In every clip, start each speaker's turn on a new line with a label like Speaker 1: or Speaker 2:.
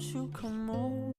Speaker 1: won't you come over?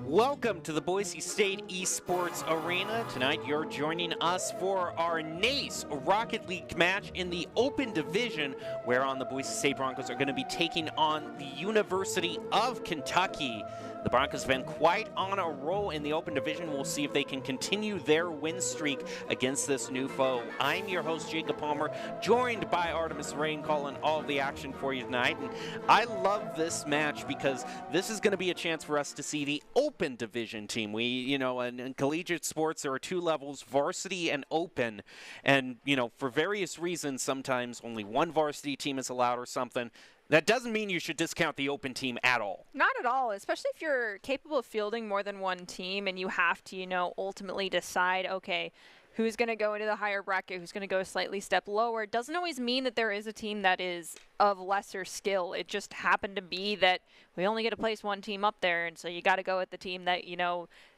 Speaker 2: Welcome to the Boise State Esports Arena. Tonight you're joining us for our NACE Rocket League match in the Open Division, whereon the Boise State Broncos are going to be taking on the University of Kentucky. The Broncos have been quite on a roll in the Open Division. We'll see if they can continue their win streak against this new foe. I'm your host, Jacob Palmer, joined by Artemis Rain, calling all of the action for you tonight. And I love this match because this is going to be a chance for us to see the Open Division team. In collegiate sports, there are two levels, varsity and open. And, for various reasons, sometimes only one varsity team is allowed or something. That doesn't mean you should discount the open team at all.
Speaker 3: Not at all, especially if you're capable of fielding more than one team and you have to, ultimately decide, okay, who's going to go into the higher bracket, who's going to go a slightly step lower. It doesn't always mean that there is a team that is of lesser skill. It just happened to be that we only get to place one team up there, and so you got to go with the team that,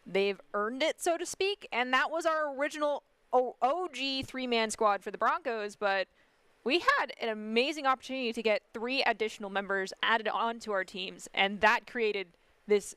Speaker 3: they've earned it, so to speak. And that was our original OG three-man squad for the Broncos, but we had an amazing opportunity to get 3 additional members added on to our teams, and that created this,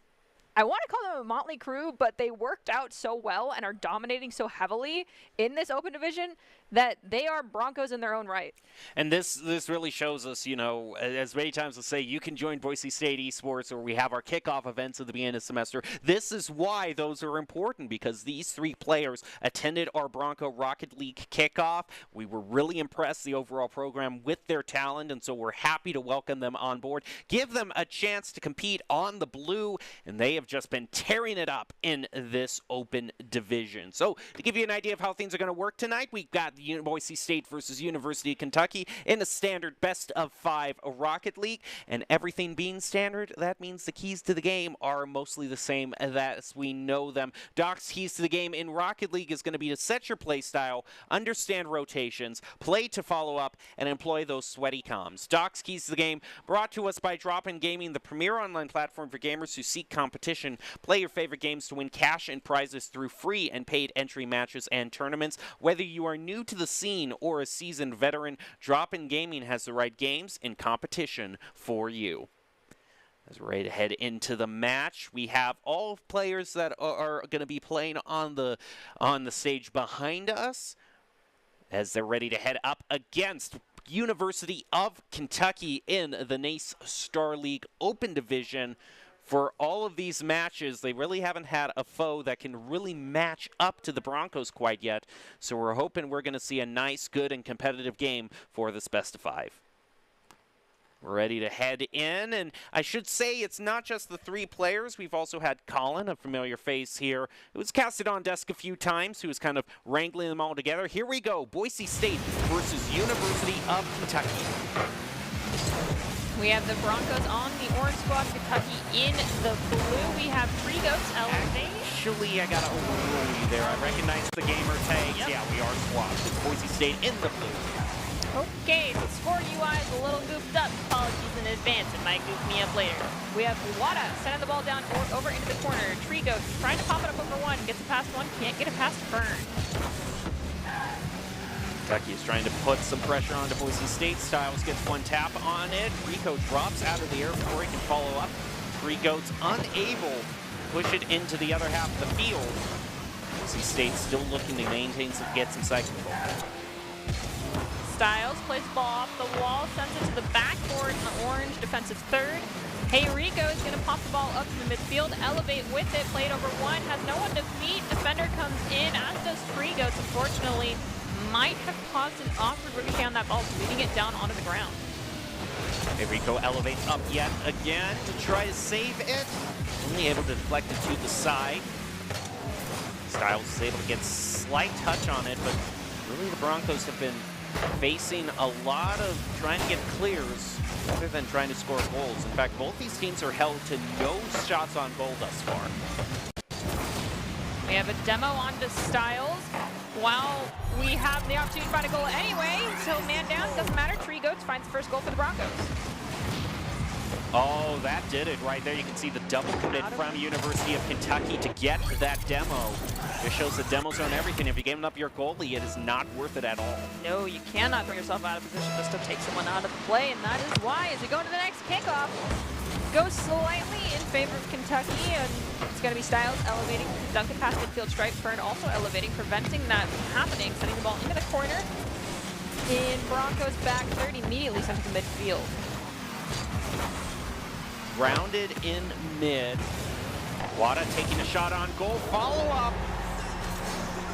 Speaker 3: I want to call them a motley crew, but they worked out so well and are dominating so heavily in this Open Division that they are Broncos in their own right.
Speaker 2: And this really shows us, as many times as say, you can join Boise State Esports, or we have our kickoff events at the beginning of the semester. This is why those are important, because these 3 players attended our Bronco Rocket League kickoff. We were really impressed, the overall program, with their talent, and so we're happy to welcome them on board, give them a chance to compete on the blue, and they have just been tearing it up in this Open Division. So to give you an idea of how things are going to work tonight, we've got Boise State versus University of Kentucky in a standard best-of-5 Rocket League. And everything being standard, that means the keys to the game are mostly the same as we know them. Doc's keys to the game in Rocket League is going to be to set your play style, understand rotations, play to follow up, and employ those sweaty comms. Doc's keys to the game brought to us by Drop-In Gaming, the premier online platform for gamers who seek competition. Play your favorite games to win cash and prizes through free and paid entry matches and tournaments. Whether you are new to the scene or a seasoned veteran, Drop-In Gaming has the right games and competition for you. As we're ready to head into the match, we have all players that are going to be playing on the stage behind us as they're ready to head up against University of Kentucky in the NACE Star League Open Division. For all of these matches, they really haven't had a foe that can really match up to the Broncos quite yet. So we're hoping we're going to see a nice, good, and competitive game for this best-of-5. We're ready to head in, and I should say it's not just the 3 players. We've also had Colin, a familiar face here, who was casted on desk a few times, who was kind of wrangling them all together. Here we go, Boise State versus University of Kentucky.
Speaker 3: We have the Broncos on the orange squad, Kentucky in the blue. We have Three Goats Elevate.
Speaker 2: Actually, I got to overrule you there. I recognize the gamer tags. Yep. Yeah, we are squad. It's Boise State in the blue.
Speaker 3: Okay, the score UI is a little goofed up. Apologies in advance. It might goof me up later. We have Wada sending the ball down over into the corner. Tree Goats trying to pop it up over 1. Gets it past 1. Can't get it past Fern.
Speaker 2: Kentucky is trying to put some pressure onto Boise State. Styles gets 1 tap on it. Rico drops out of the air before he can follow up. Three Goats unable to push it into the other half of the field. Boise State still looking to get some cycle control.
Speaker 3: Styles plays the ball off the wall, sends it to the backboard in the orange defensive third. Hey, Rico is going to pop the ball up to the midfield, elevate with it, played over 1, has no one to beat. Defender comes in, as does Three Goats, unfortunately. Might have caused an awkward ricochet on that ball, leading it down onto the ground.
Speaker 2: Rico elevates up yet again to try to save it. Only able to deflect it to the side. Styles is able to get slight touch on it, but really the Broncos have been facing a lot of trying to get clears rather than trying to score goals. In fact, both these teams are held to no shots on goal thus far.
Speaker 3: We have a demo onto Styles. while we have the opportunity to find a goal anyway. So man down, doesn't matter. Tree Goats finds the first goal for the Broncos.
Speaker 2: Oh, that did it right there. You can see the double commit from University of Kentucky to get that demo. It shows the demo zone everything. If you're giving up your goalie, it is not worth it at all.
Speaker 3: No, you cannot throw yourself out of position just to take someone out of the play, and that is why, as we go to the next kickoff, goes slightly in favor of Kentucky, and it's going to be Styles elevating, Duncan past midfield stripe, Fern also elevating, preventing that from happening, sending the ball into the corner. In Broncos back third, immediately sent to the midfield.
Speaker 2: Grounded in mid. Wada taking a shot on goal. Follow up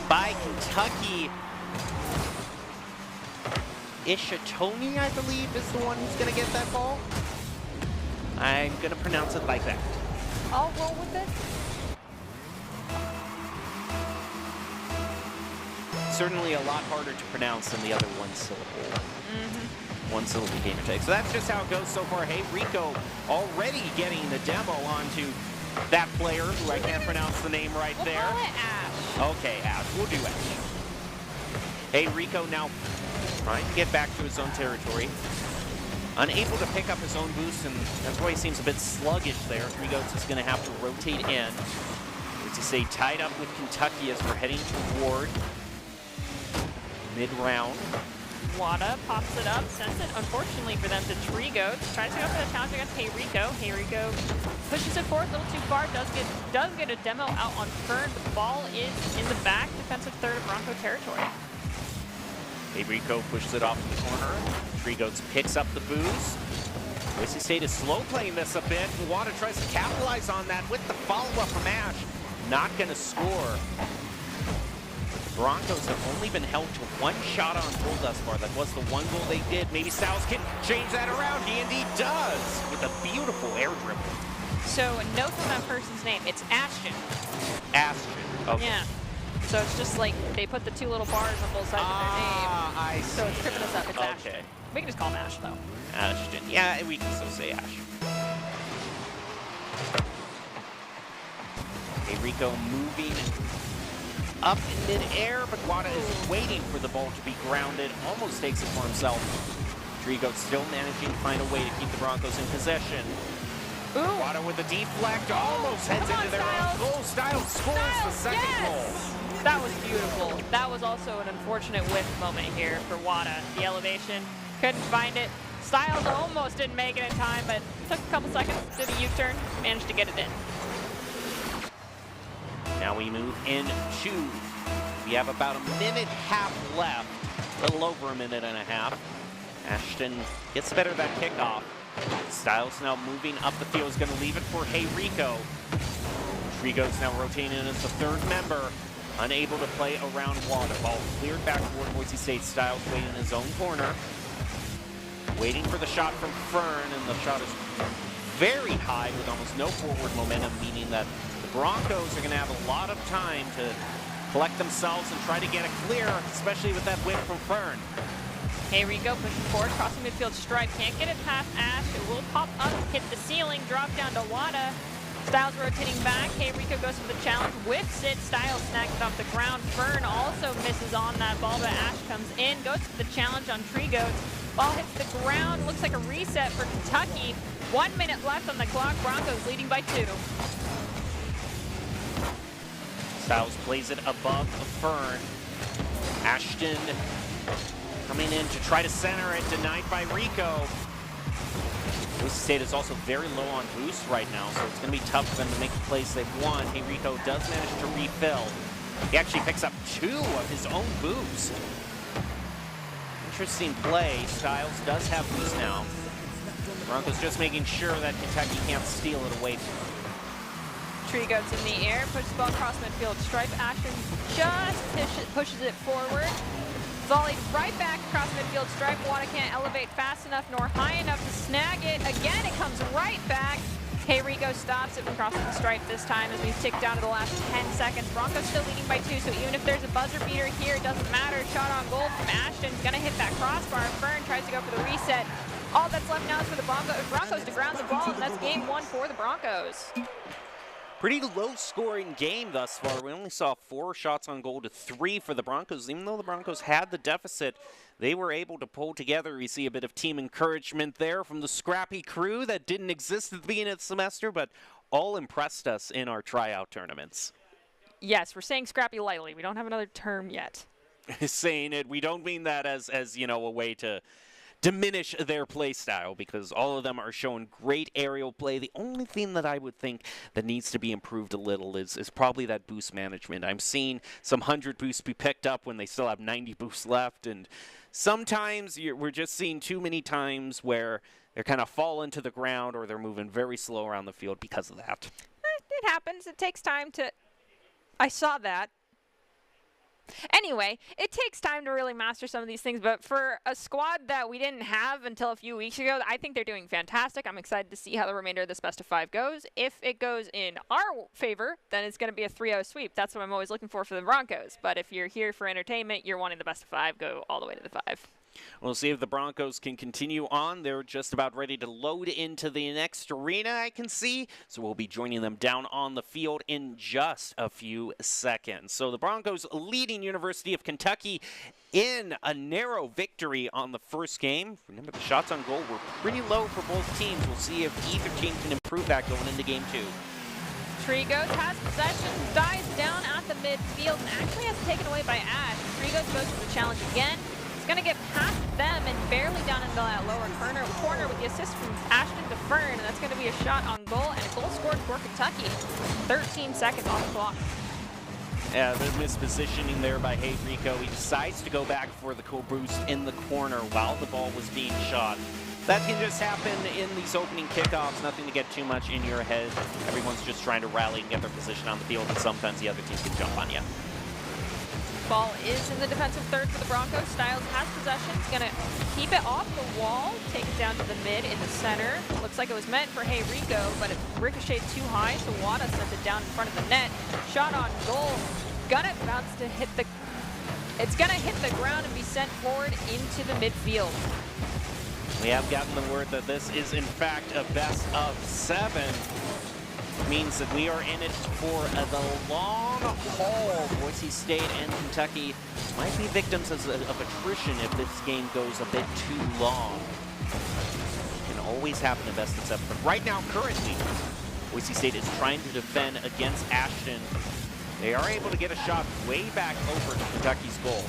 Speaker 2: by Kentucky. Ishitoni, I believe, is the one who's going to get that ball. I'm going to pronounce it like that.
Speaker 3: I'll roll with it.
Speaker 2: Certainly a lot harder to pronounce than the other one syllable. One syllable gamer tag. So that's just how it goes so far. Hey, Rico already getting the demo onto that player who I can't pronounce the name right there.
Speaker 3: We'll call it Ash.
Speaker 2: Okay, Ash. We'll do Ash. Hey, Rico now trying to get back to his own territory. Unable to pick up his own boost, and that's why he seems a bit sluggish there. Tree Goats is going to have to rotate in. To stay tied up with Kentucky as we're heading toward mid-round.
Speaker 3: Wada pops it up, sends it, unfortunately for them, to Tree Goats. Tries to go for the challenge against Hey Rico. Hey Rico pushes it forward a little too far, does get a demo out on Fern, but the ball is in the back, defensive third of Bronco territory.
Speaker 2: Hey Rico pushes it off in the corner. Tree Goats picks up the boost. Boise State is slow playing this a bit. Wada tries to capitalize on that with the follow-up from Ash. Not going to score. Broncos have only been held to one shot on goal thus far. That was the one goal they did. Maybe Styles can change that around. He indeed does with a beautiful air dribble.
Speaker 3: So note on that person's name. It's Ashton.
Speaker 2: Ashton. Okay.
Speaker 3: Yeah. So it's just like they put the two little bars on both sides of their name.
Speaker 2: I see.
Speaker 3: So it's tripping us up. It's Ashton.
Speaker 2: Okay.
Speaker 3: We can just call him Ash, though.
Speaker 2: Ashton. Yeah, we can still say Ash. Hey, Rico moving up in mid-air, but Wada is waiting for the ball to be grounded. Almost takes it for himself. Tree Goats still managing to find a way to keep the Broncos in possession.
Speaker 3: Ooh.
Speaker 2: Wada with a deflect, almost heads into their own goal. Styles scores the second goal.
Speaker 3: That was beautiful. That was also an unfortunate whiff moment here for Wada. The elevation, couldn't find it. Styles almost didn't make it in time, but took a couple seconds, did a U-turn, managed to get it in.
Speaker 2: Now we move into, we have about a minute half left, a little over a minute and a half. Ashton gets better that kickoff. Styles now moving up the field, is going to leave it for Hey Rico. Tree Goats now rotating in as the third member, unable to play around Wada. Ball cleared back toward Boise State. Styles waiting in his own corner, waiting for the shot from Fern, and the shot is very high with almost no forward momentum, meaning that the Broncos are going to have a lot of time to collect themselves and try to get it clear, especially with that whip from Fern.
Speaker 3: Hey Rico pushing forward, crossing midfield stripe, can't get it past Ash. It will pop up, hit the ceiling, drop down to Wada. Styles rotating back. Hey Rico goes for the challenge, whips it. Styles snags it off the ground. Fern also misses on that ball, but Ash comes in, goes for the challenge on Tree Goats. Ball hits the ground, looks like a reset for Kentucky. 1 minute left on the clock, Broncos leading by 2.
Speaker 2: Styles plays it above Fern. Ashton coming in to try to center it, denied by Rico. Boise State is also very low on boost right now, so it's going to be tough for them to make the plays they've won. Hey Rico does manage to refill. He actually picks up 2 of his own boost. Interesting play. Styles does have boost now. Broncos just making sure that Kentucky can't steal it away from them.
Speaker 3: Tree Goats in the air, pushes the ball across midfield stripe. Ashton just pushes it forward. Volleyed right back across midfield stripe. Wada can't elevate fast enough nor high enough to snag it. Again, it comes right back. Hey Rico stops it from crossing the stripe this time as we tick down to the last 10 seconds. Broncos still leading by 2, so even if there's a buzzer beater here, it doesn't matter. Shot on goal from Ashton. Gonna hit that crossbar. Fern tries to go for the reset. All that's left now is for the Broncos to ground the ball, and that's game 1 for the Broncos.
Speaker 2: Pretty low-scoring game thus far. We only saw 4 shots on goal to 3 for the Broncos. Even though the Broncos had the deficit, they were able to pull together. We see a bit of team encouragement there from the scrappy crew that didn't exist at the beginning of the semester, but all impressed us in our tryout tournaments.
Speaker 3: Yes, we're saying scrappy lightly. We don't have another term yet.
Speaker 2: Saying it, we don't mean that as you know, a way to diminish their play style, because all of them are showing great aerial play. The only thing that I would think that needs to be improved a little is probably that boost management. I'm seeing some 100 boosts be picked up when they still have 90 boosts left, and sometimes we're just seeing too many times where they're kind of falling to the ground or they're moving very slow around the field because of that.
Speaker 3: It happens. It takes time to... I saw that. Anyway, it takes time to really master some of these things, but for a squad that we didn't have until a few weeks ago, I think they're doing fantastic. I'm excited to see how the remainder of this best of 5 goes. If it goes in our favor, then it's going to be a 3-0 sweep. That's what I'm always looking for the Broncos. But if you're here for entertainment, you're wanting the best of 5 go all the way to the 5.
Speaker 2: We'll see if the Broncos can continue on. They're just about ready to load into the next arena, I can see. So we'll be joining them down on the field in just a few seconds. So the Broncos leading University of Kentucky in a narrow victory on the first game. Remember, the shots on goal were pretty low for both teams. We'll see if either team can improve that going into game 2.
Speaker 3: Trigos has possession, dives down at the midfield, and actually has it taken away by Ash. Trigos goes for the challenge again. Going to get past them and barely down into that lower corner with the assist from Ashton to Fern, and that's going to be a shot on goal and a goal scored for Kentucky. 13 seconds off the clock.
Speaker 2: Yeah, the mispositioning there by Rico. He decides to go back for the cool boost in the corner while the ball was being shot. That can just happen in these opening kickoffs. Nothing to get too much in your head. Everyone's just trying to rally and get their position on the field, and sometimes the other team can jump on you.
Speaker 3: Ball is in the defensive third for the Broncos. Styles has possession. He's going to keep it off the wall, take it down to the mid in the center. Looks like it was meant for Rico, but it ricocheted too high, so Wada sent it down in front of the net. Shot on goal. Gonna bounce to hit the... It's going to hit the ground and be sent forward into the midfield.
Speaker 2: We have gotten the word that this is, in fact, a best of 7. Means that we are in it for the long haul. Boise State and Kentucky might be victims of attrition if this game goes a bit too long. It can always happen in best of 7. But right now, currently, Boise State is trying to defend against Ashton. They are able to get a shot way back over to Kentucky's goal.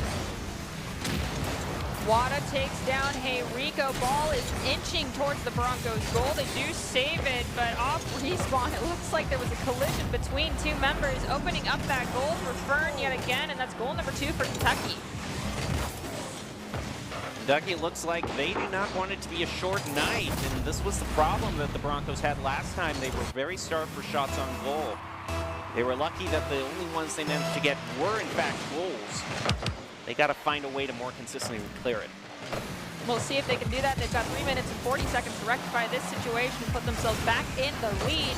Speaker 3: Wada takes down Rico. Ball is inching towards the Broncos' goal. They do save it, but off respawn, it looks like there was a collision between 2 members, opening up that goal for Fern yet again, and that's goal number 2 for Kentucky.
Speaker 2: Kentucky looks like they do not want it to be a short night, and this was the problem that the Broncos had last time. They were very starved for shots on goal. They were lucky that the only ones they managed to get were, in fact, goals. They got to find a way to more consistently clear it.
Speaker 3: We'll see if they can do that. They've got 3 minutes and 40 seconds to rectify this situation and put themselves back in the lead.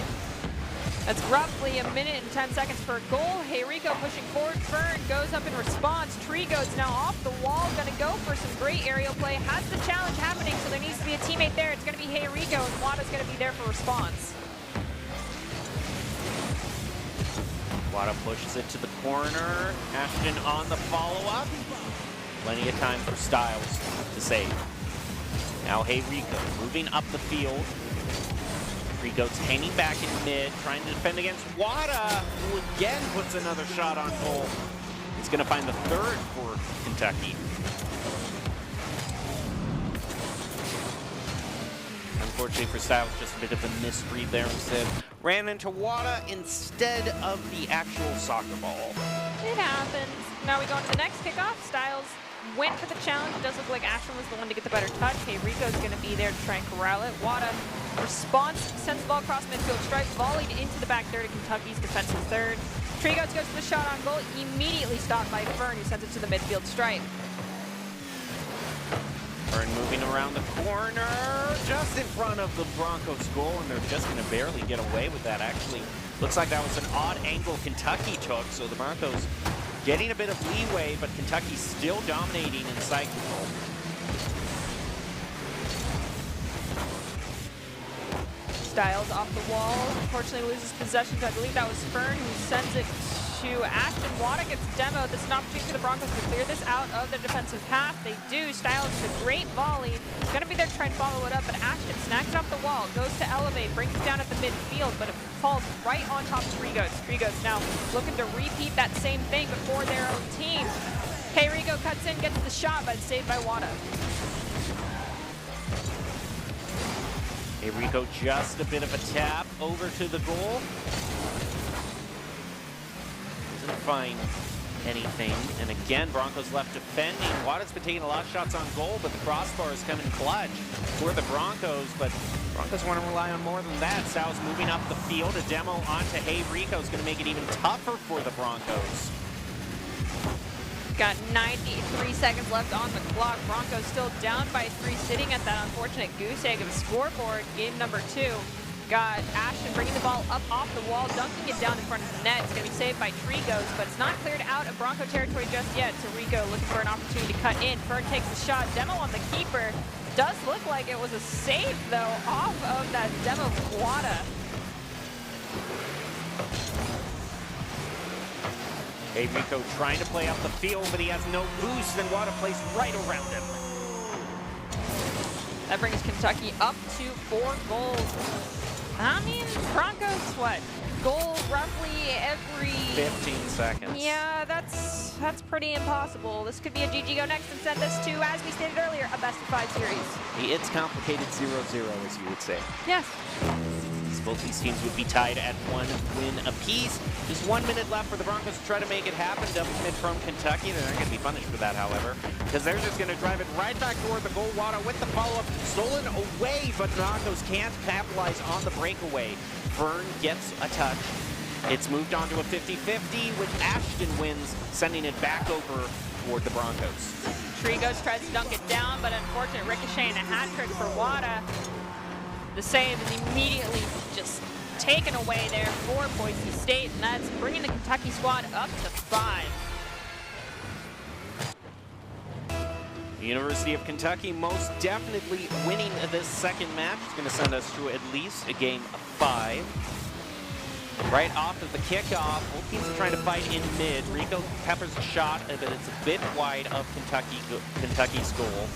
Speaker 3: That's roughly 1 minute and 10 seconds per goal. Rico pushing forward. Fern goes up in response. Trigo's now off the wall. Going to go for some great aerial play. Has the challenge happening, so there needs to be a teammate there. It's going to be Rico, and Wada's going to be there for response.
Speaker 2: Wada pushes it to the corner. Ashton on the follow-up. Plenty of time for Styles to save. Now Rico moving up the field. Rico's hanging back in mid, trying to defend against Wada, who again puts another shot on goal. He's going to find the 3rd for Kentucky. Unfortunately for Styles, just a bit of a misread there instead. Ran into Wada instead of the actual soccer ball.
Speaker 3: It happens. Now we go on to the next kickoff. Styles went for the challenge. It does look like Ashton was the one to get the better touch. Rico's going to be there to try and corral it. Wada response, sends the ball across midfield stripe, volleyed into the back third of Kentucky's defensive third. Trigos goes for the shot on goal, immediately stopped by Fern, who sends it to the midfield stripe.
Speaker 2: Fern moving around the corner, just in front of the Broncos goal, and they're just going to barely get away with that. Actually, looks like that was an odd angle Kentucky took, so the Broncos getting a bit of leeway, but Kentucky still dominating inside the goal.
Speaker 3: Styles off the wall. Unfortunately loses possession. I believe that was Fern who sends it to Ashton. Wada gets demoed. This is an opportunity for the Broncos to clear this out of the defensive half. They do. Styles with a great volley. He's going to be there to try and follow it up, but Ashton snags it off the wall, goes to elevate, brings it down at the midfield, but it falls right on top of Trigos. Trigos now looking to repeat that same thing before their own team. Hey, Rico cuts in, gets the shot, but it's saved by Wada.
Speaker 2: Hey, Rico, just a bit of a tap over to the goal. Doesn't find anything. And again, Broncos left defending. Wada's been taking a lot of shots on goal, but the crossbar is coming clutch for the Broncos. But Broncos want to rely on more than that. Sal's moving up the field. A demo onto Hey Rico is going to make it even tougher for the Broncos.
Speaker 3: Got 93 seconds left on the clock. Broncos still down by 3, sitting at that unfortunate goose egg of a scoreboard. Game number 2. Got Ashton bringing the ball up off the wall, dunking it down in front of the net. It's going to be saved by Trigos, but it's not cleared out of Bronco territory just yet. So Rico looking for an opportunity to cut in. Fern takes the shot. Demo on the keeper. Does look like it was a save, though, off of that demo of Wada.
Speaker 2: Hey, Rico trying to play up the field, but he has no boost, and Wada plays right around him.
Speaker 3: That brings Kentucky up to 4 goals. I mean, Broncos, what? Goal roughly every
Speaker 2: 15 seconds.
Speaker 3: Yeah, that's pretty impossible. This could be a GG go next and send us to, as we stated earlier, a best-of-5 series.
Speaker 2: It's complicated 0-0, as you would say.
Speaker 3: Yes.
Speaker 2: Both these teams would be tied at 1 win apiece. Just 1 minute left for the Broncos to try to make it happen. Double commit from Kentucky. They're not going to be punished for that, however, because they're just going to drive it right back toward the goal. Wada with the follow-up. Stolen away, but Broncos can't capitalize on the breakaway. Fern gets a touch. It's moved on to a 50-50, which Ashton wins, sending it back over toward the Broncos.
Speaker 3: Trigos tries to dunk it down, but unfortunate ricochet and a hat trick for Wada. The save is immediately just taken away there for Boise State, and that's bringing the Kentucky squad up to 5.
Speaker 2: The University of Kentucky most definitely winning this second match. It's going to send us to at least a game of 5. Right off of the kickoff, both teams are trying to fight in mid. Rico peppers a shot, but it's a bit wide of Kentucky's goal.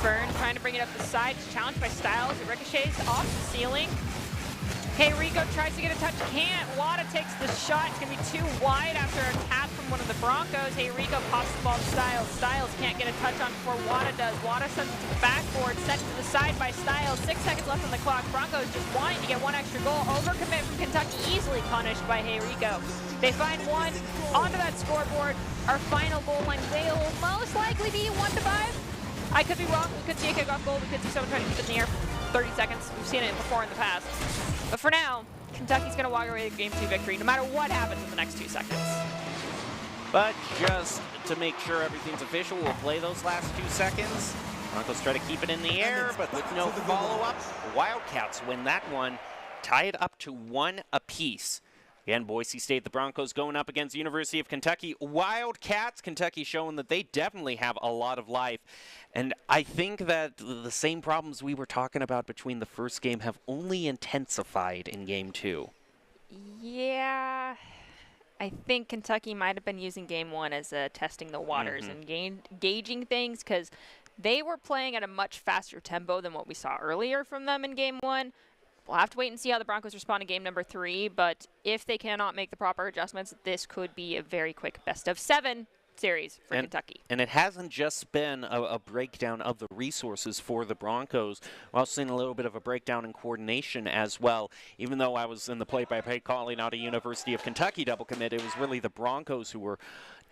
Speaker 3: Fern trying to bring it up the side, challenged by Styles. It ricochets off the ceiling. Hey, Rico tries to get a touch, can't. Wada takes the shot. It's going to be too wide after a tap from one of the Broncos. Hey, Rico pops the ball to Styles. Styles can't get a touch on before Wada does. Wada sends it to the backboard, sent to the side by Styles. 6 seconds left on the clock. Broncos just wanting to get 1 extra goal. Overcommit from Kentucky, easily punished by Hey Rico. They find 1 onto that scoreboard. Our final goal line will most likely be 1-5. I could be wrong. We could see a kickoff goal. We could see someone trying to keep it in the air for 30 seconds. We've seen it before in the past. But for now, Kentucky's going to walk away with a Game 2 victory, no matter what happens in the next 2 seconds.
Speaker 2: But just to make sure everything's official, we'll play those last 2 seconds. Broncos try to keep it in the air, but with no follow-up. Wildcats win that one, tie it up to 1 apiece. Again, Boise State, the Broncos going up against the University of Kentucky. Wildcats, Kentucky showing that they definitely have a lot of life. And I think that the same problems we were talking about between the first game have only intensified in Game 2.
Speaker 3: Yeah, I think Kentucky might have been using Game 1 as testing the waters and gauging things, because they were playing at a much faster tempo than what we saw earlier from them in Game 1. We'll have to wait and see how the Broncos respond in game number 3, but if they cannot make the proper adjustments, this could be a very quick best-of-7 series for Kentucky.
Speaker 2: And it hasn't just been a breakdown of the resources for the Broncos. We're also seeing a little bit of a breakdown in coordination as well. Even though I was in the play-by-play calling out a University of Kentucky double commit, it was really the Broncos who were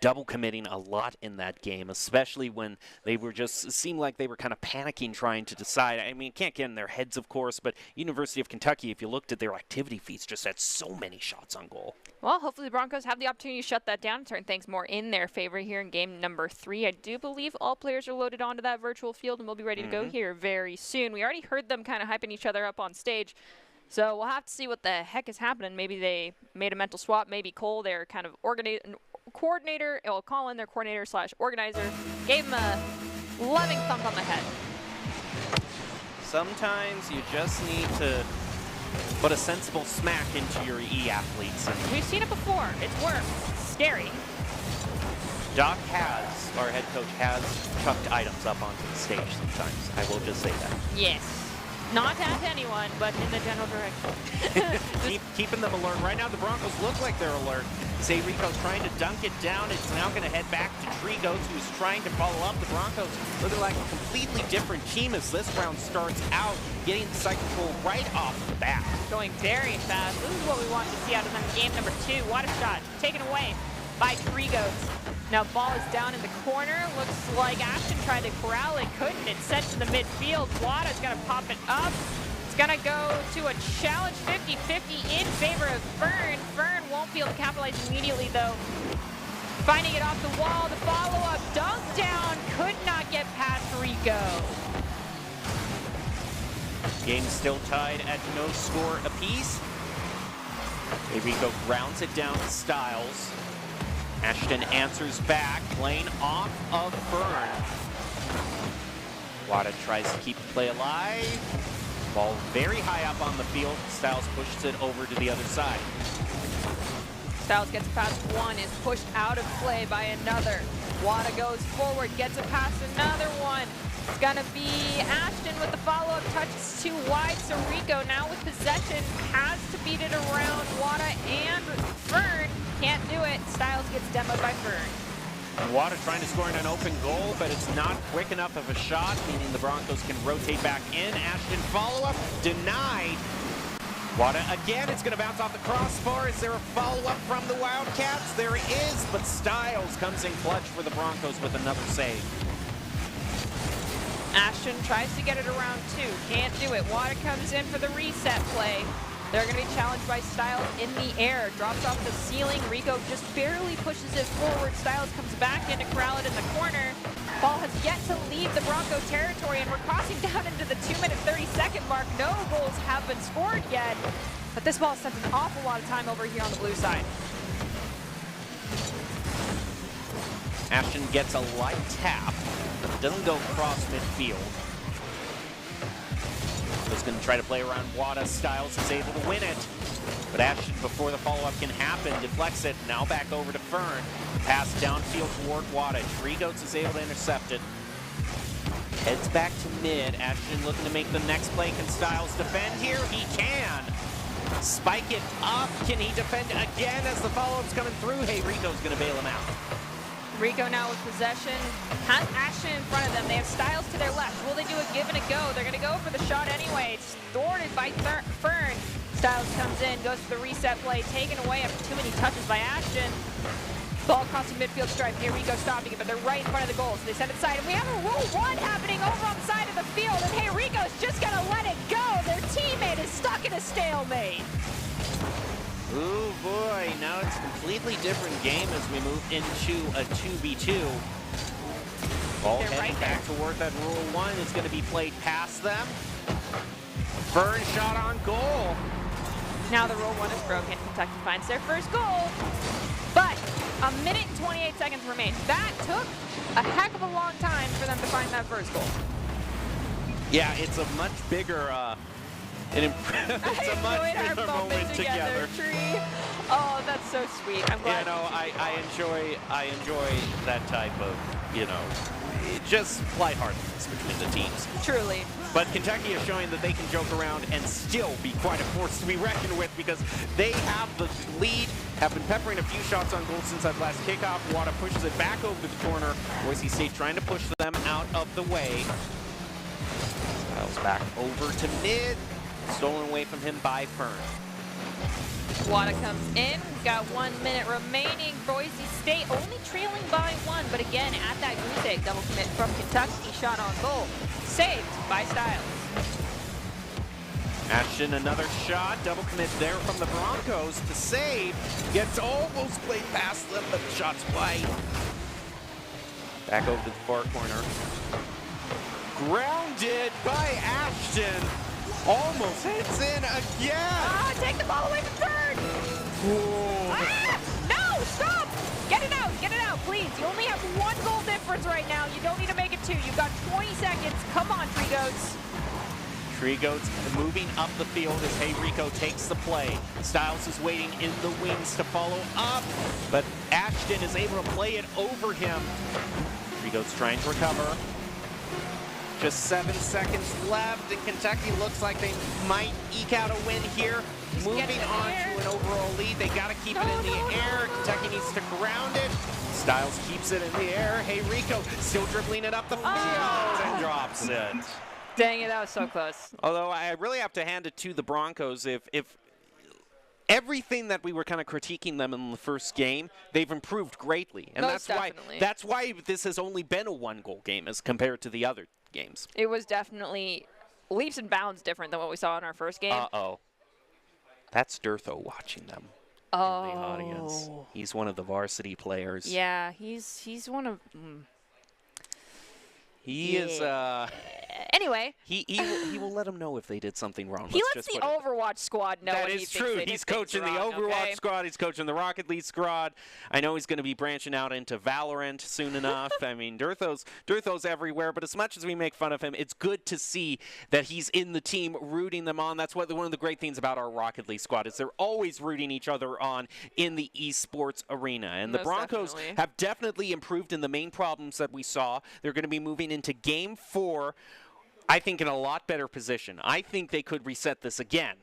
Speaker 2: double committing a lot in that game, especially when they were just, it seemed like they were kind of panicking trying to decide. I mean, it can't get in their heads, of course, but University of Kentucky, if you looked at their activity feeds, just had so many shots on goal.
Speaker 3: Well, hopefully the Broncos have the opportunity to shut that down and turn things more in their favor here in game number 3. I do believe all players are loaded onto that virtual field and we'll be ready to go here very soon. We already heard them kind of hyping each other up on stage. So we'll have to see what the heck is happening. Maybe they made a mental swap. Maybe Cole, their kind of coordinator, well, Colin, their coordinator / organizer, gave him a loving thump on the head.
Speaker 2: Sometimes you just need to but a sensible smack into your E-athletes. And
Speaker 3: We've seen it before. It's worked. Scary.
Speaker 2: Doc our head coach, has chucked items up onto the stage sometimes. I will just say that.
Speaker 3: Yes. Not at anyone, but in the general direction.
Speaker 2: Keeping them alert. Right now, the Broncos look like they're alert. Say Rico's trying to dunk it down. It's now going to head back to Trigo's, who's trying to follow up. The Broncos looking like a completely different team as this round starts out, getting the side control right off the bat.
Speaker 3: Going very fast. This is what we want to see out of them. Game number 2. What a shot. Taken away by Trigos. Now ball is down in the corner. Looks like Ashton tried to corral it, couldn't. It's sent to the midfield. Wada's going to pop it up. It's going to go to a challenge 50-50 in favor of Fern. Fern won't be able to capitalize immediately, though. Finding it off the wall. The follow-up dunk down. Could not get past Rico.
Speaker 2: Game still tied at no score apiece. Rico grounds it down to Styles. Ashton answers back, playing off of Fern. Wada tries to keep the play alive. Ball very high up on the field. Styles pushes it over to the other side.
Speaker 3: Styles gets past one, is pushed out of play by another. Wada goes forward, gets it past another one. It's gonna be Ashton with the follow-up touch. It's too wide, so Rico now with possession has to beat it around Wada and Fern. Can't do it. Styles gets demoed by Fern.
Speaker 2: Wada trying to score in an open goal, but it's not quick enough of a shot, meaning the Broncos can rotate back in. Ashton follow-up, denied. Wada again, it's going to bounce off the crossbar. Is there a follow-up from the Wildcats? There is, but Styles comes in clutch for the Broncos with another save.
Speaker 3: Ashton tries to get it around 2. Can't do it. Wada comes in for the reset play. They're going to be challenged by Styles in the air. Drops off the ceiling. Rico just barely pushes it forward. Styles comes back in to corral it in the corner. Ball has yet to leave the Bronco territory, and we're crossing down into the 2-minute 30-second mark. No goals have been scored yet, but this ball spent an awful lot of time over here on the blue side.
Speaker 2: Ashton gets a light tap. Doesn't go across midfield. Just going to try to play around Wada. Styles is able to win it. But Ashton, before the follow-up can happen, deflects it. Now back over to Fern. Pass downfield toward Wada. Trigos is able to intercept it. Heads back to mid. Ashton looking to make the next play. Can Styles defend here? He can. Spike it up. Can he defend again as the follow-up's coming through? Hey, Rico's going to bail him out.
Speaker 3: Rico now with possession, has Ashton in front of them. They have Styles to their left. Will they do a give and a go? They're going to go for the shot anyway. It's thwarted by Fern. Styles comes in, goes for the reset play, taken away after too many touches by Ashton. Ball crossing midfield stripe. Here Rico stopping it, but they're right in front of the goal, so they send it side. And we have a Rule 1 happening over on the side of the field, and hey, Rico's just going to let it go. Their teammate is stuck in a stalemate.
Speaker 2: Ooh boy, now it's a completely different game as we move into a 2v2. Ball
Speaker 3: They're
Speaker 2: heading
Speaker 3: right
Speaker 2: back toward that Rule 1 is going to be played past them. Fern shot on goal.
Speaker 3: Now the Rule 1 is broken. Kentucky finds their first goal. But a minute and 28 seconds remain. That took a heck of a long time for them to find that first goal.
Speaker 2: Yeah, it's a much bigger it's a much bigger moment together.
Speaker 3: Tree. Oh, that's so sweet. I'm glad.
Speaker 2: You know, I enjoy that type of, you know, just lightheartedness between the teams.
Speaker 3: Truly.
Speaker 2: But Kentucky is showing that they can joke around and still be quite a force to be reckoned with because they have the lead, have been peppering a few shots on goal since that last kickoff. Wada pushes it back over to the corner. Boise State trying to push them out of the way. Styles back over to mid. Stolen away from him by Fern.
Speaker 3: Wada comes in. We've got 1 minute remaining. Boise State only trailing by 1, but again, at that goose egg, double commit from Kentucky. Shot on goal. Saved by Styles.
Speaker 2: Ashton, another shot. Double commit there from the Broncos to save. Gets almost played past them, but the shot's wide. Back over to the far corner. Grounded by Ashton. Almost hits in again.
Speaker 3: Ah, take the ball away from Fern. Ah, no, stop. Get it out, please. You only have 1 goal difference right now. You don't need to make it 2. You've got 20 seconds. Come on, Trigos.
Speaker 2: Tree Goats moving up the field as Hey Rico takes the play. Styles is waiting in the wings to follow up, but Ashton is able to play it over him. Tree Goats trying to recover. Just 7 seconds left, and Kentucky looks like they might eke out a win here. Moving on to an overall lead. They got to keep it in the air. Kentucky needs to ground it. Styles keeps it in the air. Hey Rico still dribbling it up the field and drops it.
Speaker 3: Dang it, that was so close.
Speaker 2: Although I really have to hand it to the Broncos. If everything that we were kind of critiquing them in the first game, they've improved greatly. And that's why this has only been a 1-goal game as compared to the other games.
Speaker 3: It was definitely leaps and bounds different than what we saw in our first game.
Speaker 2: Uh-oh. That's Durtho watching them in the audience. He's one of the varsity players.
Speaker 3: Yeah, he's one of...
Speaker 2: He is...
Speaker 3: Anyway.
Speaker 2: He will let them know if they did something wrong.
Speaker 3: He lets the Overwatch squad know.
Speaker 2: That is true. He's coaching the Overwatch squad. He's coaching the Rocket League squad. I know he's going to be branching out into Valorant soon enough. I mean, Durtho's everywhere. But as much as we make fun of him, it's good to see that he's in the team, rooting them on. That's one of the great things about our Rocket League squad is they're always rooting each other on in the esports arena. And the Broncos have definitely improved in the main problems that we saw. They're going to be moving into Game 4. I think in a lot better position. I think they could reset this again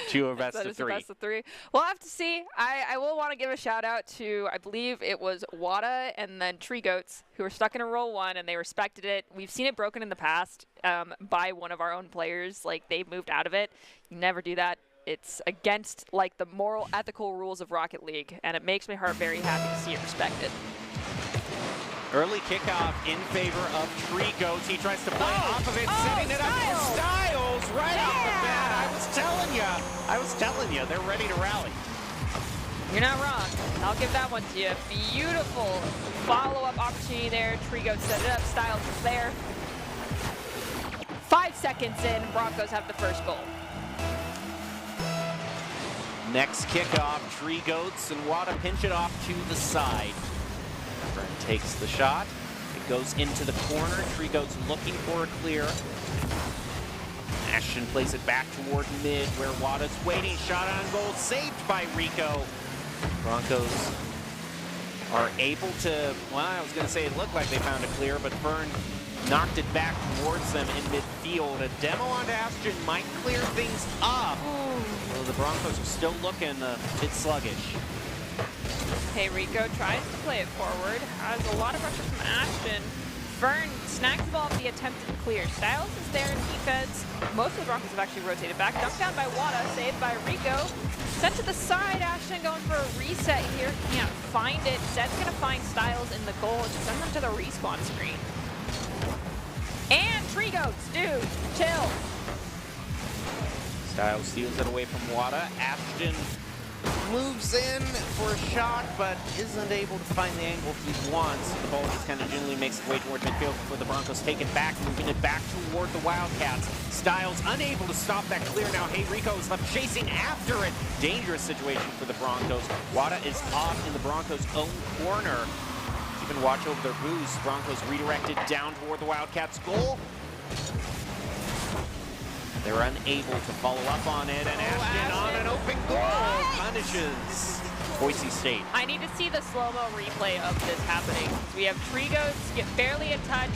Speaker 2: to a best of 3.
Speaker 3: Best of 3. We'll have to see. I will want to give a shout out to, I believe it was Wada and then Tree Goats, who were stuck in a role 1 and they respected it. We've seen it broken in the past by one of our own players. Like, they moved out of it. You never do that. It's against like the moral, ethical rules of Rocket League, and it makes my heart very happy to see it respected.
Speaker 2: Early kickoff in favor of Tree Goats. He tries to play off of it, setting it up for Styles right off the bat. I was telling you, they're ready to rally.
Speaker 3: You're not wrong. I'll give that one to you. Beautiful follow-up opportunity there. Tree Goats set it up. Styles is there. 5 seconds in, Broncos have the first goal.
Speaker 2: Next kickoff, Tree Goats and Wada pinch it off to the side. Fern takes the shot. It goes into the corner. Tree Goats looking for a clear. Ashton plays it back toward mid where Wada's waiting. Shot on goal, saved by Rico. Broncos are able to, well, I was going to say it looked like they found a clear, but Fern knocked it back towards them in midfield. A demo onto Ashton might clear things up. Well, the Broncos are still looking a bit sluggish.
Speaker 3: Hey Rico tries to play it forward, has a lot of pressure from Ashton. Fern snags the ball off the attempted clear. Styles is there in defense. Most of the Broncos have actually rotated back. Dunked down by Wada, saved by Rico. Sent to the side, Ashton going for a reset here. Can't find it. Zed's going to find Styles in the goal. Just send them to the respawn screen. And Tree Goats, dude, chill.
Speaker 2: Styles steals it away from Wada. Ashton moves in for a shot, but isn't able to find the angle he wants. The ball just kind of generally makes its way toward midfield before the Broncos take it back, moving it back toward the Wildcats. Styles unable to stop that clear now. Hey Rico is left chasing after it. Dangerous situation for the Broncos. Wada is off in the Broncos' own corner. Even watch over their boost. Broncos redirected down toward the Wildcats' goal. They're unable to follow up on it, and Ashton on an open goal punishes Boise State.
Speaker 3: I need to see the slow-mo replay of this happening. We have Tree Goats get barely a touch.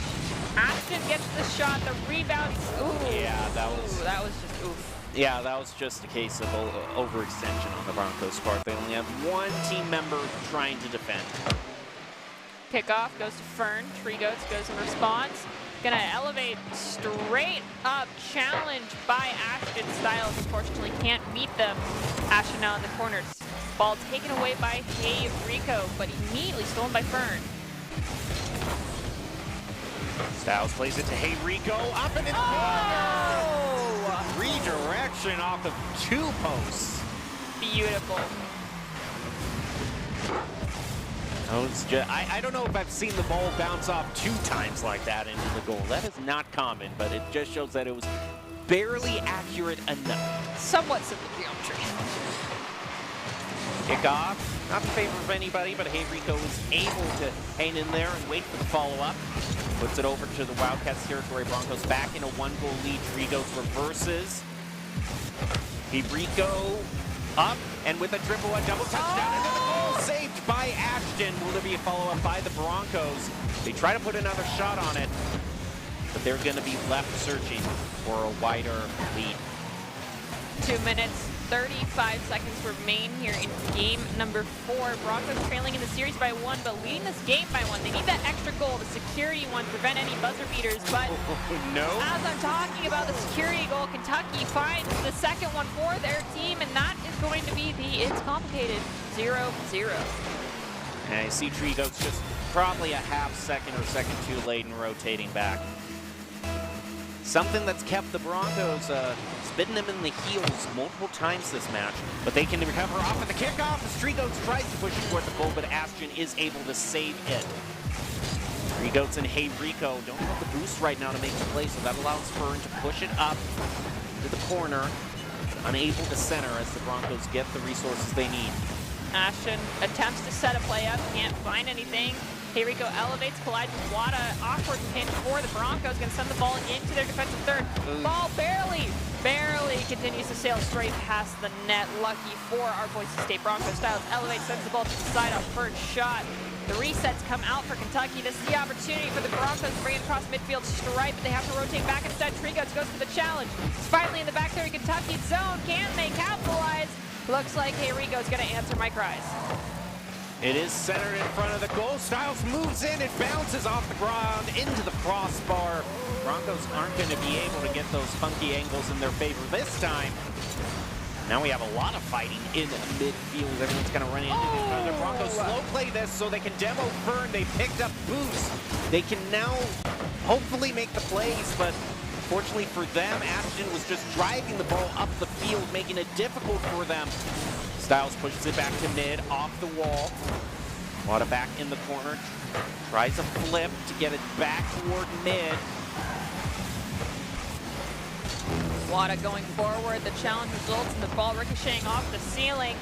Speaker 3: Ashton gets the shot, the rebound. Ooh.
Speaker 2: Yeah, that was
Speaker 3: just oof.
Speaker 2: Yeah, that was just a case of overextension on the Broncos' part. They only have one team member trying to defend.
Speaker 3: Kickoff goes to Fern. Tree Goats goes in response. Gonna elevate straight up, challenge by Ashton. Styles unfortunately can't meet them. Ashton now in the corners. Ball taken away by Hey Rico, but immediately stolen by Fern.
Speaker 2: Styles plays it to Hey Rico, up and in corner! Redirection off of 2 posts.
Speaker 3: Beautiful.
Speaker 2: I don't know if I've seen the ball bounce off 2 times like that into the goal. That is not common, but it just shows that it was barely accurate enough.
Speaker 3: Somewhat simple geometry.
Speaker 2: Kickoff, not in favor of anybody, but Hey Rico is able to hang in there and wait for the follow-up. Puts it over to the Wildcats territory. Broncos back in a 1-goal lead. Trigos reverses. Hey Rico up, and with a dribble, a double touchdown into the goal, saved by Ashton. Will there be a follow-up by the Broncos? They try to put another shot on it, but they're going to be left searching for a wider lead.
Speaker 3: 2 minutes, 35 seconds remain here in game number 4. Broncos trailing in the series by 1, but leading this game by 1. They need that extra goal, the security one, prevent any buzzer beaters. But
Speaker 2: no.
Speaker 3: As I'm talking about the security goal, Kentucky finds the second one for their team, and that is going to be it's complicated, 0-0.
Speaker 2: And I see Trigos just probably a half second or second too late in rotating back. Something that's kept the Broncos spitting them in the heels multiple times this match, but they can recover off of the kickoff as Trigos tries to push it toward the goal, but Ashton is able to save it. Trigos and Hey Rico don't have the boost right now to make the play, so that allows Fern to push it up to the corner, unable to center as the Broncos get the resources they need.
Speaker 3: Ashton attempts to set a play up, can't find anything. Hey Rico elevates, collides with Wada. Awkward pinch for the Broncos, gonna send the ball into their defensive third. Ball barely continues to sail straight past the net. Lucky for our Boise State Broncos. Styles elevates, sends the ball to the side off first shot. The resets come out for Kentucky. This is the opportunity for the Broncos to bring it across midfield stripe, but they have to rotate back instead. Trigos goes for the challenge. It's finally in the back third of Kentucky zone. Can they capitalize? Looks like Hey Rico's gonna answer my cries.
Speaker 2: It is centered in front of the goal. Styles moves in, it bounces off the ground into the crossbar. Broncos aren't going to be able to get those funky angles in their favor this time. Now we have a lot of fighting in midfield. Everyone's going to run into each other. Broncos slow play this so they can demo Fern. They picked up boost. They can now hopefully make the plays, but fortunately for them, Ashton was just driving the ball up the field, making it difficult for them. Styles pushes it back to mid, off the wall. Wada back in the corner, tries a flip to get it back toward mid.
Speaker 3: Wada going forward, the challenge results in the ball ricocheting off the ceiling.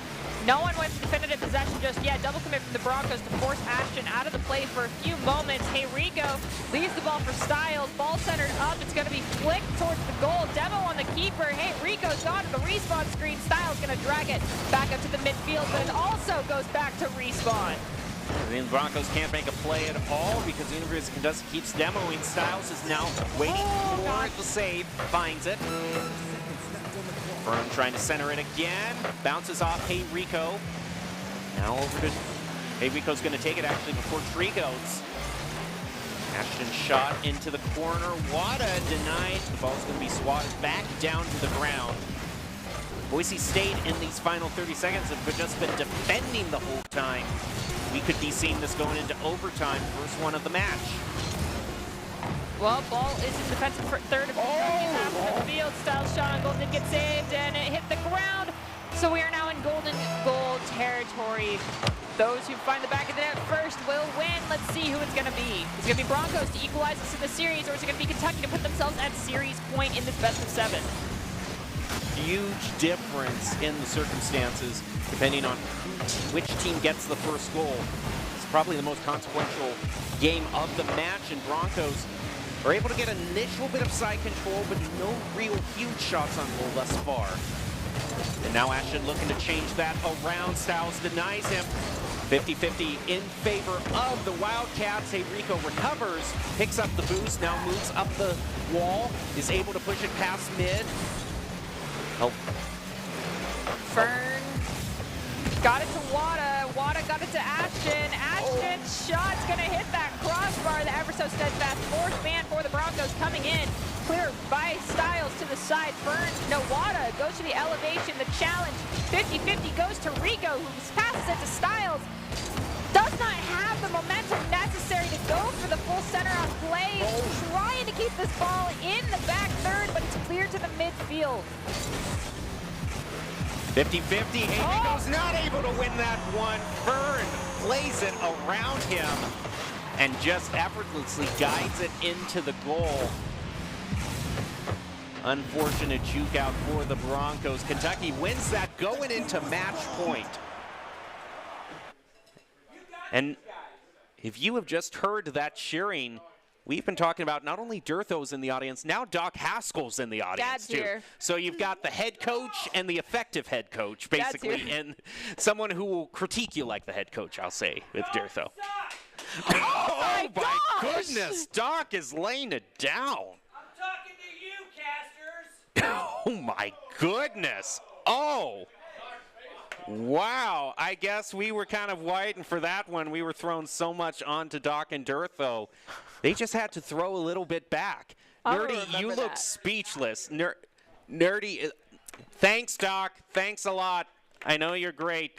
Speaker 3: No one went to definitive possession just yet. Double commit from the Broncos to force Ashton out of the play for a few moments. Hey Rico leaves the ball for Styles. Ball centered up. It's going to be flicked towards the goal. Demo on the keeper. Hey Rico's gone to the respawn screen. Styles going to drag it back up to the midfield, but it also goes back to respawn.
Speaker 2: The Broncos can't make a play at all because the University of Kentucky keeps demoing. Styles is now waiting for the save. Finds it. Fern trying to center it again. Bounces off Hey Rico. Now over to Hey Rico's going to take it actually before Trigos. Ashton shot into the corner. Wada denied. The ball's going to be swatted back down to the ground. Boise State in these final 30 seconds have just been defending the whole time. We could be seeing this going into overtime, first one of the match.
Speaker 3: Well, ball is in defensive third of half of the field. Styles shot on goal did get saved, and it hit the ground. So we are now in golden goal territory. Those who find the back of the net first will win. Let's see who it's going to be. Is it going to be Broncos to equalize this in the series, or is it going to be Kentucky to put themselves at series point in this best of 7?
Speaker 2: Huge difference in the circumstances depending on which team gets the first goal. It's probably the most consequential game of the match, and Broncos are able to get an initial bit of side control, but no real huge shots on goal thus far. And now Ashton looking to change that around. Styles denies him. 50-50 in favor of the Wildcats. Hey Rico recovers, picks up the boost, now moves up the wall, is able to push it past mid.
Speaker 3: Fern got it to Wada. Wada got it to Ashton. Ashton's shot's going to hit that crossbar. The ever so steadfast fourth man for the Broncos coming in. Clear by Styles to the side. Wada goes to the elevation. The challenge 50-50 goes to Rico, who passes it to Styles. Does not have the momentum necessary to go for the full center on play. Trying to keep this ball in the back third, but it's cleared to the midfield.
Speaker 2: 50-50, Hey Rico's not able to win that one. Fern plays it around him and just effortlessly guides it into the goal. Unfortunate juke out for the Broncos. Kentucky wins that going into match point. And if you have just heard that cheering, we've been talking about not only Durtho's in the audience, now Doc Haskell's in the audience,
Speaker 3: Dad's
Speaker 2: too.
Speaker 3: here.
Speaker 2: So you've got the head coach and the effective head coach, basically, and someone who will critique you like the head coach, I'll say, with Durtho. Oh, my goodness. Doc is laying it down.
Speaker 1: I'm talking to you, casters.
Speaker 2: Oh, my goodness. Oh. Wow. I guess we were kind of waiting for that one. We were throwing so much onto Doc and Durtho. They just had to throw a little bit back. Nerdy, you look speechless. Nerdy, thanks, Doc. Thanks a lot. I know you're great.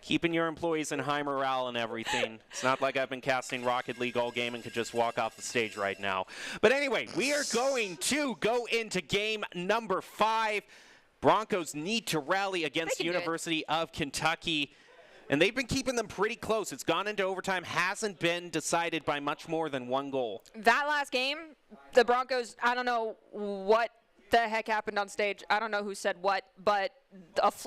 Speaker 2: Keeping your employees in high morale and everything. It's not like I've been casting Rocket League all game and could just walk off the stage right now. But anyway, we are going to go into game number 5. Broncos need to rally against the University of Kentucky. And they've been keeping them pretty close. It's gone into overtime, hasn't been decided by much more than 1 goal.
Speaker 3: That last game, the Broncos, I don't know what the heck happened on stage. I don't know who said what, but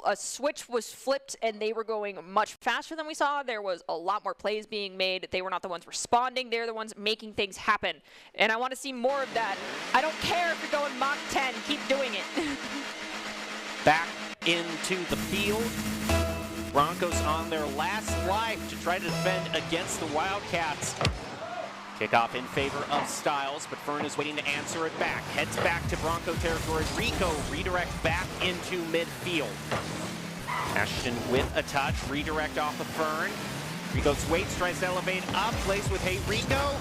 Speaker 3: a switch was flipped and they were going much faster than we saw. There was a lot more plays being made. They were not the ones responding. They're the ones making things happen. And I want to see more of that. I don't care if you're going Mach 10. Keep doing it.
Speaker 2: Back into the field. Broncos on their last life to try to defend against the Wildcats. Kickoff in favor of Styles, but Fern is waiting to answer it back. Heads back to Bronco territory. Rico redirect back into midfield. Ashton with a touch, redirect off of Fern. Rico waits, tries to elevate up, plays with Hey Rico.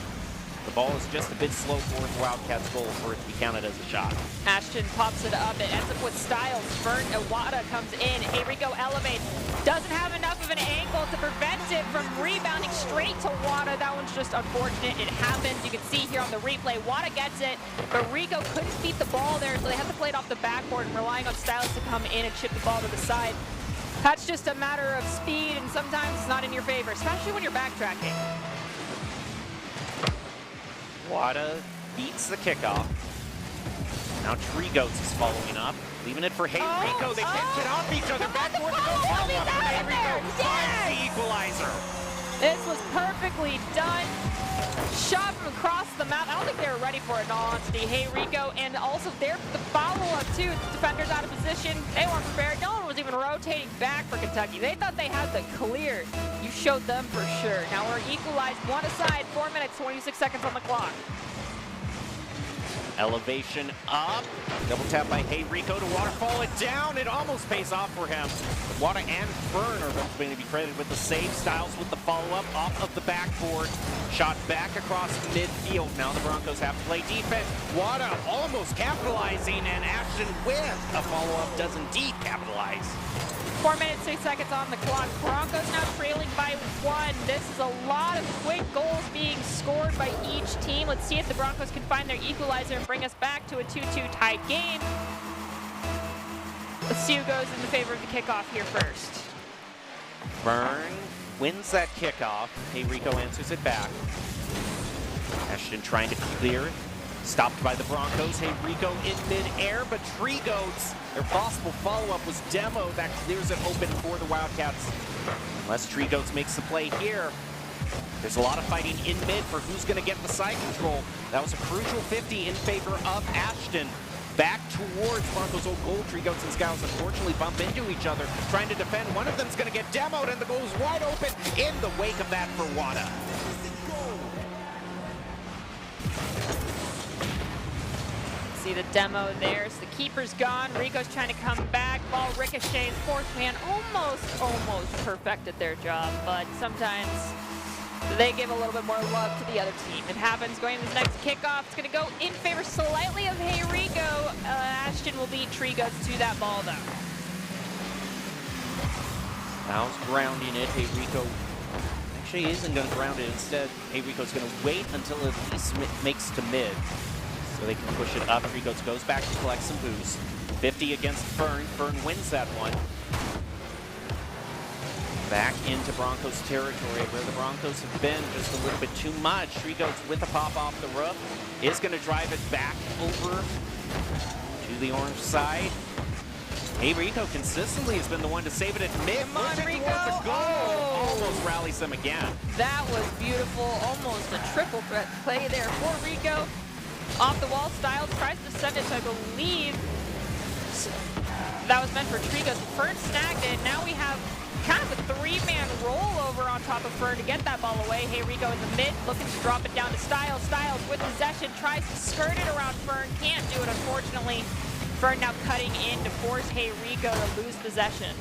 Speaker 2: The ball is just a bit slow for the Wildcats goal for it to be counted as a shot.
Speaker 3: Ashton pops it up. It ends up with Styles. Fern Iwata comes in. Hey Rico elevates. Doesn't have enough of an angle to prevent it from rebounding straight to Wada. That one's just unfortunate. It happens. You can see here on the replay. Wada gets it, but Rico couldn't beat the ball there, so they have to play it off the backboard and relying on Styles to come in and chip the ball to the side. That's just a matter of speed, and sometimes it's not in your favor, especially when you're backtracking.
Speaker 2: Wada beats the kickoff. Now Trigoats is following up, leaving it for Hey Rico. They can't get off each other. Backboard to go follow-up from Hey Rico. Finds the equalizer.
Speaker 3: This was perfectly done. Shot from across the map. I don't think they were ready for it in all honesty. Hey Rico, and also there the follow-up too. Defenders out of position. They weren't prepared. No one was even rotating back for Kentucky. They thought they had the clear. You showed them for sure. Now we're equalized, one aside, 4 minutes, 26 seconds on the clock.
Speaker 2: Elevation up. Double tap by Hey Rico to waterfall it down. It almost pays off for him. Wada and Fern are both going to be credited with the save. Styles with the follow-up off of the backboard. Shot back across midfield. Now the Broncos have to play defense. Wada almost capitalizing, and Ashton with a follow-up does indeed capitalize.
Speaker 3: 4 minutes, 6 seconds on the clock. Broncos now trailing by 1. This is a lot of quick goals being scored by each team. Let's see if the Broncos can find their equalizer and bring us back to a 2-2 tied game. Let's see who goes in the favor of the kickoff here first.
Speaker 2: Fern wins that kickoff. Hey Rico answers it back. Ashton trying to clear. Stopped by the Broncos. Hey Rico in mid-air, but Trigoats, their possible follow-up was Demo. That clears it open for the Wildcats. Unless Trigoats makes the play here. There's a lot of fighting in mid for who's going to get the side control. That was a crucial 50 in favor of Ashton. Back towards Broncos' old goal. Trigoats and Scouts unfortunately bump into each other, trying to defend. One of them's going to get demoed, and the goal's wide open in the wake of that for Wada.
Speaker 3: See the demo there. So the keeper's gone. Rico's trying to come back. Ball ricochets. Fourth man almost perfected their job, but sometimes they give a little bit more love to the other team. It happens going to this next kickoff. It's going to go in favor slightly of Hey Rico. Ashton will beat Trigoats to that ball though.
Speaker 2: Now grounding it. Hey Rico actually isn't going to ground it. Instead, Hey Rico's going to wait until it at least makes to mid, so they can push it up. Trigoats goes back to collect some boost. 50 against Fern. Fern wins that one. Back into Broncos territory where the Broncos have been just a little bit too much. Trigoats with a pop off the roof is going to drive it back over to the orange side. Hey, Rico consistently has been the one to save it at mid.
Speaker 3: Come on,
Speaker 2: pushing
Speaker 3: Rico.
Speaker 2: towards the goal.
Speaker 3: Oh.
Speaker 2: Almost rallies them again.
Speaker 3: That was beautiful. Almost a triple threat play there for Rico. Off the wall, Styles tries to send it, so I believe that was meant for Trigo. Fern snagged it. Now we have kind of a three-man rollover on top of Fern to get that ball away. Hey Rico in the mid, looking to drop it down to Styles. Styles with possession, tries to skirt it around Fern. Can't do it, unfortunately. Fern now cutting in to force Hey Rico to lose possession.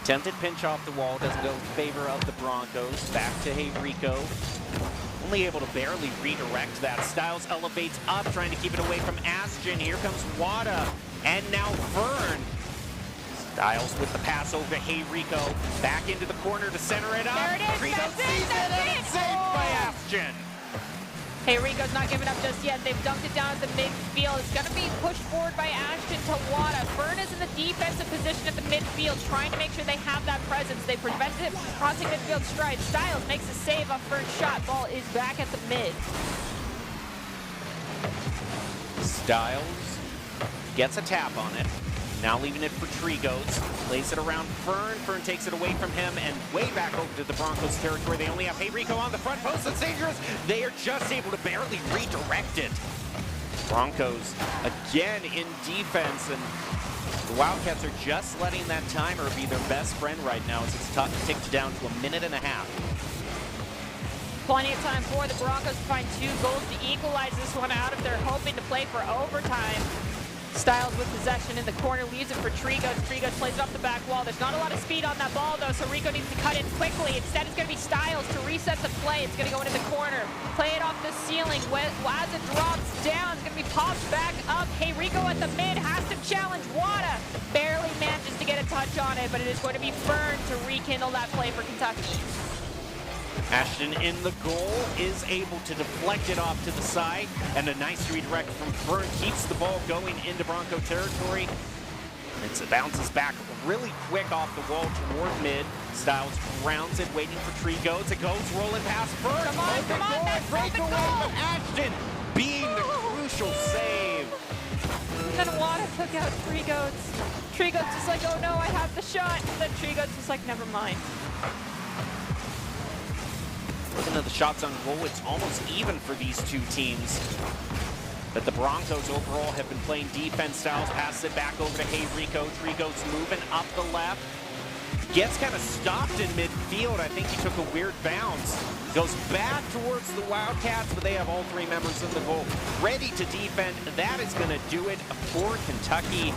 Speaker 2: Attempted pinch off the wall, doesn't go in favor of the Broncos. Back to Hey Rico. Only able to barely redirect that. Styles elevates up, trying to keep it away from Ashton. Here comes Wada, and now Fern. Styles with the pass over to Hey Rico. Back into the corner to center it up.
Speaker 3: There it is,
Speaker 2: Rico
Speaker 3: that's it,
Speaker 2: sees
Speaker 3: that's
Speaker 2: and
Speaker 3: it.
Speaker 2: it's saved by Ashton.
Speaker 3: Hey Rico's not giving up just yet. They've dumped it down at the midfield. It's going to be pushed forward by Ashton to Wada. Fern is in the defensive position at the midfield, trying to make sure they have that presence. They prevented it from crossing midfield stride. Styles makes a save off Fern's shot. Ball is back at the mid.
Speaker 2: Styles gets a tap on it. Now leaving it for Trigos. Plays it around Fern. Fern takes it away from him and way back over to the Broncos territory. They only have Hey Rico on the front post. It's dangerous. They are just able to barely redirect it. Broncos again in defense, and the Wildcats are just letting that timer be their best friend right now as it's ticked down to 1.5 minutes.
Speaker 3: Plenty of time for the Broncos to find 2 goals to equalize this one out if they're hoping to play for overtime. Styles with possession in the corner, leaves it for Trigos. Trigos plays it up the back wall. There's not a lot of speed on that ball, though, so Rico needs to cut in quickly. Instead, it's going to be Styles to reset the play. It's going to go into the corner. Play it off the ceiling. As it drops down, it's going to be popped back up. Hey, Rico at the mid has to challenge Wada. Barely manages to get a touch on it, but it is going to be Fern to rekindle that play for Kentucky.
Speaker 2: Ashton in the goal is able to deflect it off to the side, and a nice redirect from Fern keeps the ball going into Bronco territory. It bounces back really quick off the wall toward mid. Styles rounds it, waiting for Trigos. It goes rolling past Fern.
Speaker 3: Come on, that's open goal.
Speaker 2: But Ashton being the crucial save.
Speaker 3: And then Wada took out Trigos. Trigos just like, oh no, I have the shot. And then Trigos just like, never mind.
Speaker 2: Looking at the shots on goal, it's almost even for these two teams. But the Broncos overall have been playing defense. Styles passes it back over to Hey Rico. Trigos moving up the left. Gets kind of stopped in midfield. I think he took a weird bounce. Goes back towards the Wildcats, but they have all 3 members in the goal ready to defend. That is going to do it for Kentucky.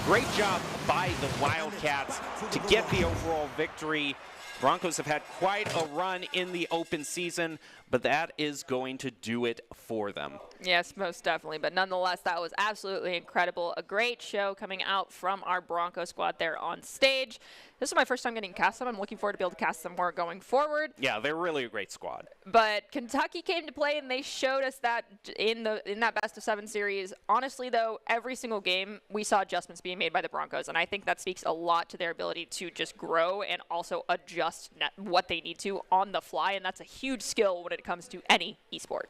Speaker 2: Great job by the Wildcats to get the overall victory. Broncos have had quite a run in the open season, but that is going to do it for them.
Speaker 3: Yes, most definitely. But nonetheless, that was absolutely incredible. A great show coming out from our Bronco squad there on stage. This is my first time getting cast them. I'm looking forward to be able to cast them more going forward.
Speaker 2: Yeah, they're really a great squad.
Speaker 3: But Kentucky came to play, and they showed us that in that best-of-7 series. Honestly, though, every single game, we saw adjustments being made by the Broncos, and I think that speaks a lot to their ability to just grow and also adjust what they need to on the fly, and that's a huge skill when it comes to any esport.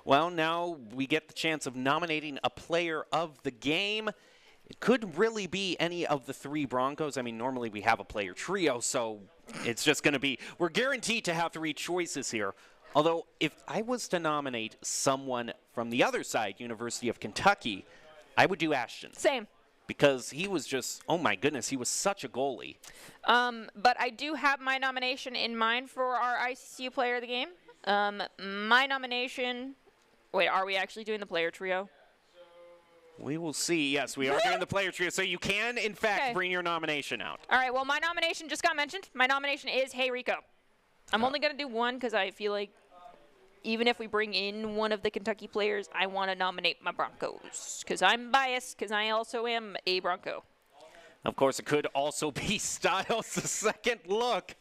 Speaker 2: Well, now we get the chance of nominating a player of the game. It could really be any of the 3 Broncos. I mean, normally we have a player trio, so it's just going to be, we're guaranteed to have 3 choices here. Although, if I was to nominate someone from the other side, University of Kentucky, I would do Ashton.
Speaker 3: Same.
Speaker 2: Because he was just, oh my goodness, he was such a goalie.
Speaker 3: But I do have my nomination in mind for our ICCU player of the game. My nomination, wait, are we actually doing the player trio?
Speaker 2: We will see. Yes, we are doing the player trio, so you can, in fact, bring your nomination out.
Speaker 3: All right, well, my nomination just got mentioned. My nomination is Hey Rico. I'm only going to do one because I feel like even if we bring in one of the Kentucky players, I want to nominate my Broncos because I'm biased because I also am a Bronco.
Speaker 2: Of course, it could also be Styles, the second look.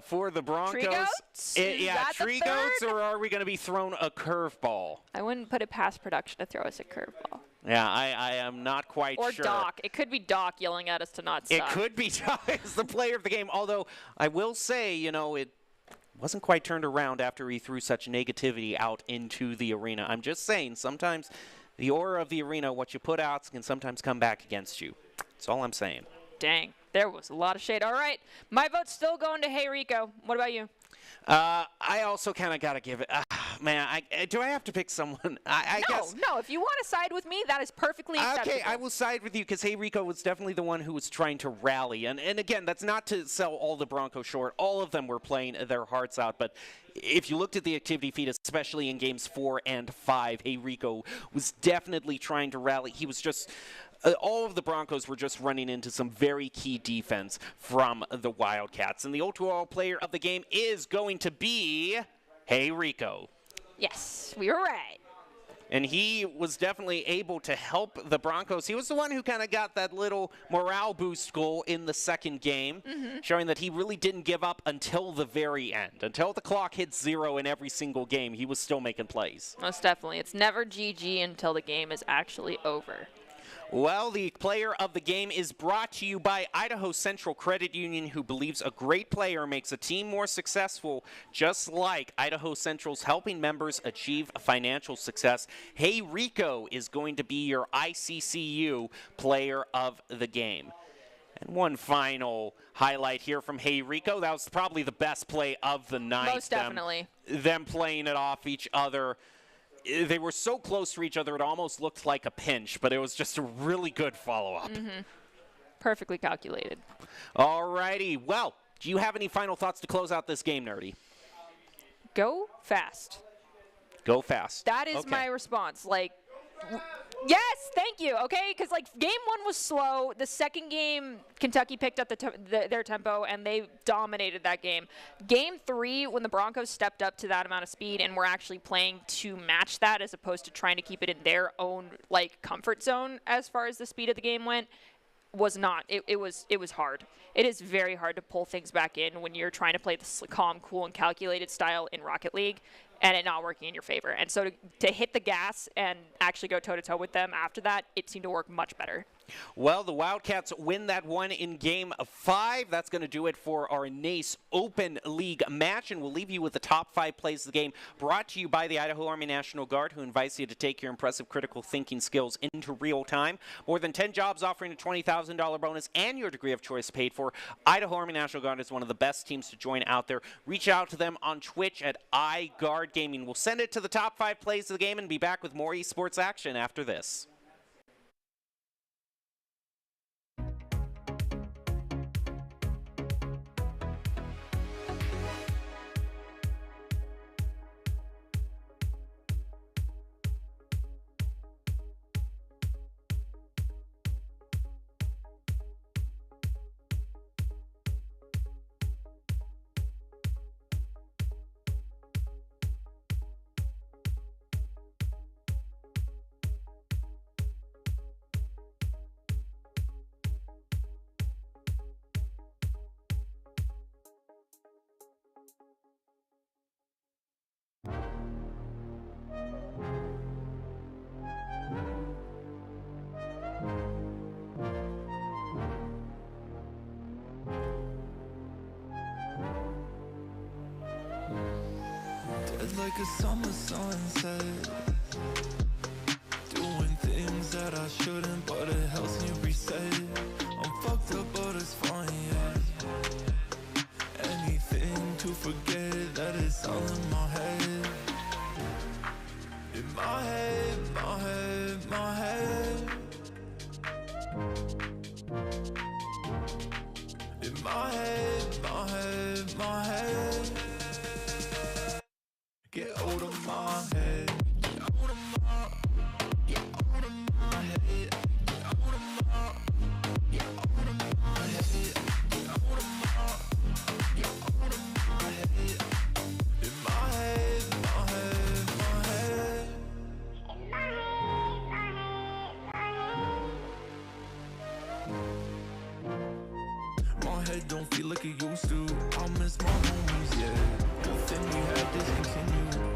Speaker 2: For the Broncos.
Speaker 3: Tree-goats?
Speaker 2: Yeah, tree goats, or are we going to be thrown a curveball?
Speaker 3: I wouldn't put it past production to throw us a curveball.
Speaker 2: Yeah, I am not quite
Speaker 3: or
Speaker 2: sure.
Speaker 3: Or Doc. It could be Doc yelling at us to not stop.
Speaker 2: It could be Doc as the player of the game, although I will say, you know, it wasn't quite turned around after he threw such negativity out into the arena. I'm just saying, sometimes the aura of the arena, what you put out, can sometimes come back against you. That's all I'm saying.
Speaker 3: Dang, there was a lot of shade. All right, my vote's still going to Hey Rico. What about you?
Speaker 2: I also kind of got to give it. Man, do I have to pick someone? I guess.
Speaker 3: No. If you want to side with me, that is perfectly acceptable.
Speaker 2: Okay, I will side with you because Hey Rico was definitely the one who was trying to rally. And again, that's not to sell all the Broncos short. All of them were playing their hearts out. But if you looked at the activity feed, especially in games 4 and 5, Hey Rico was definitely trying to rally. He was just. All of the Broncos were just running into some very key defense from the Wildcats. And the overall player of the game is going to be Hey Rico.
Speaker 3: Yes, we were right.
Speaker 2: And he was definitely able to help the Broncos. He was the one who kind of got that little morale boost goal in the second game, showing that he really didn't give up until the very end. Until the clock hits 0 in every single game, he was still making plays.
Speaker 3: Most definitely. It's never GG until the game is actually over.
Speaker 2: Well, the player of the game is brought to you by Idaho Central Credit Union, who believes a great player makes a team more successful, just like Idaho Central's helping members achieve financial success. Hey Rico is going to be your ICCU player of the game. And one final highlight here from Hey Rico. That was probably the best play of the night.
Speaker 3: Most definitely.
Speaker 2: Them playing it off each other. They were so close to each other, it almost looked like a pinch, but it was just a really good follow-up.
Speaker 3: Perfectly calculated.
Speaker 2: All righty. Well, do you have any final thoughts to close out this game, Nerdy?
Speaker 3: Go fast.
Speaker 2: Go fast.
Speaker 3: That is
Speaker 2: okay.
Speaker 3: my response. Like, yes, thank you. Okay, because like game 1 was slow. The second game, Kentucky picked up their tempo and they dominated that game. Game 3, when the Broncos stepped up to that amount of speed and were actually playing to match that, as opposed to trying to keep it in their own like comfort zone as far as the speed of the game went, was not. It was hard. It is very hard to pull things back in when you're trying to play this calm, cool, and calculated style in Rocket League, and it not working in your favor. And so to hit the gas and actually go toe-to-toe with them after that, it seemed to work much better.
Speaker 2: Well, the Wildcats win that one in Game 5. That's going to do it for our NACE Open League match, and we'll leave you with the top 5 plays of the game, brought to you by the Idaho Army National Guard, who invites you to take your impressive critical thinking skills into real time. More than 10 jobs offering a $20,000 bonus and your degree of choice paid for. Idaho Army National Guard is one of the best teams to join out there. Reach out to them on Twitch at iGuard Gaming. We'll send it to the top 5 plays of the game and be back with more esports action after this.
Speaker 4: Dead like a summer sunset, doing things that I shouldn't, but it helps me reset. I'm fucked up, but it's fine, yeah. Anything to forget that it's all in my head. In my head, my head, my head. In my head, my head, my head. Get out of my head. Get out of my. Get out of my head. Get out of my. Get out of my head. Get out of my. Get out of my head. In my head, my head, my head. My head don't feel like it used to. I miss my homies, yeah. Nothing we had discontinued.